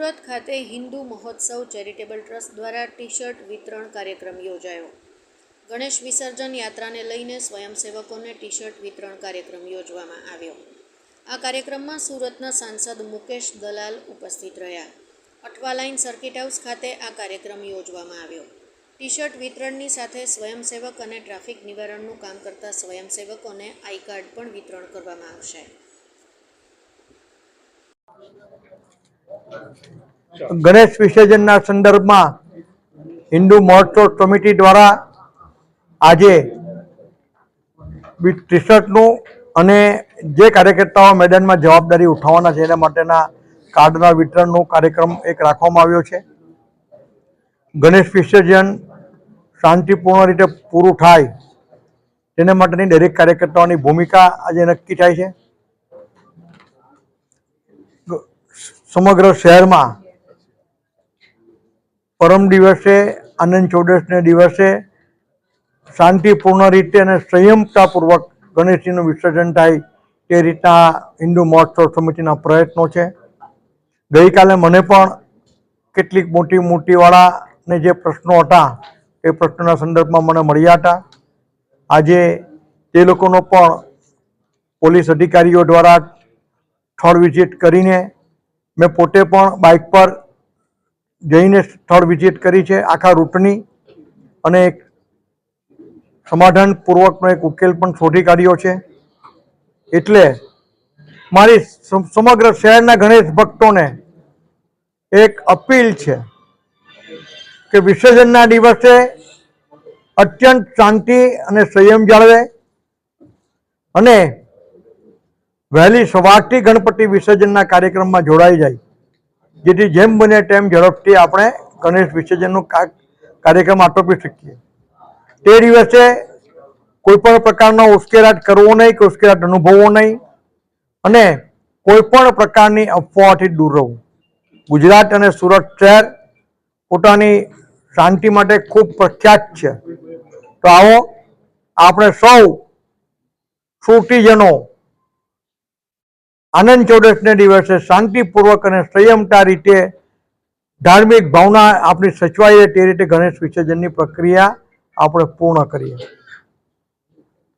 સુરત ખાતે હિન્દુ મહોત્સવ charitable trust દ્વારા ટી શર્ટ વિતરણ કાર્યક્રમ યોજાયો। ગણેશ વિસર્જન યાત્રાને લઈને સ્વયંસેવકોને ટી શર્ટ વિતરણ કાર્યક્રમ યોજવામાં આવ્યો। આ કાર્યક્રમમાં સુરતના સાંસદ મુકેશ દલાલ ઉપસ્થિત રહ્યા। અઠવા લાઇન સર્કિટ હાઉસ ખાતે આ કાર્યક્રમ યોજવામાં આવ્યો। ટી શર્ટ વિતરણની સાથે સ્વયંસેવક અને ટ્રાફિક નિવારણનું કામ કરતા સ્વયંસેવકોને આઈ કાર્ડ પણ વિતરણ કરવામાં આવશે। गणेश विसर्जन संदर्भ में हिंदू महोत्सव कमिटी द्वारा आज टी शर्ट जे कार्यकर्ताओं मैदान में जवाबदारी उठावाना छे एना माटेना कार्डना वितरणनो कार्यक्रम एक राखवामां आव्यो छे। गणेश विसर्जन शांतिपूर्ण रीते पूरुं थाय तेना माटेनी दरेक कार्यकर्ताओनी भूमिका आज नक्की थाय छे। समग्र शहर में परम दिवसे आनंद चौदस ने दिवसे शांतिपूर्ण रीते और संयमतापूर्वक गणेशजीनु विसर्जन थाय ते रीतना हिंदू महोत्सव समितिना प्रयत्नों छे। गई काले मने पण केटलीक मोटी मूर्तिवाळा ने जे प्रश्नों हता ए प्रश्नोना संदर्भ में मने मळ्या हता। आजे ते लोकोनो पण पोलीस अधिकारीओ द्वारा स्थळ विजिट करीने मैं पोते पण बाइक पर जईने स्थळ विजिट करी छे आखा रूटनी अने एक समाधानपूर्वकनो एक उकेल पण शोधी काढ्यो छे। एटले मारी समग्र शहरना गणेश भक्तोने एक अपील छे के विसर्जनना दिवसे अत्यंत शांति अने संयम जाळवे अने वहेली सवारथी गणपति विसर्जन कार्यक्रम में जोड़ाई जाए, जेथी जेम बने तेम झड़पथी आपणे गणेश विसर्जन कार्यक्रम आटोपी सकीए। ते दिवसे कोईपण प्रकारनो उश्केराट करवो नहीं कि उश्केराट अनुभवो नहीं अने कोईपण प्रकारनी अफवाओथी दूर रहवुं। गुजरात अने सूरत शहर पोतानी शांति माटे खूब प्रख्यात छे। तो आवो आपणे सौ सुरतीजनो आनंद चौदस ने दिवसे शांतिपूर्वक और संयमता रीते धार्मिक भावना अपनी सचवाई ते रीते गणेश विसर्जन की प्रक्रिया આપણે પૂર્ણ કરીએ।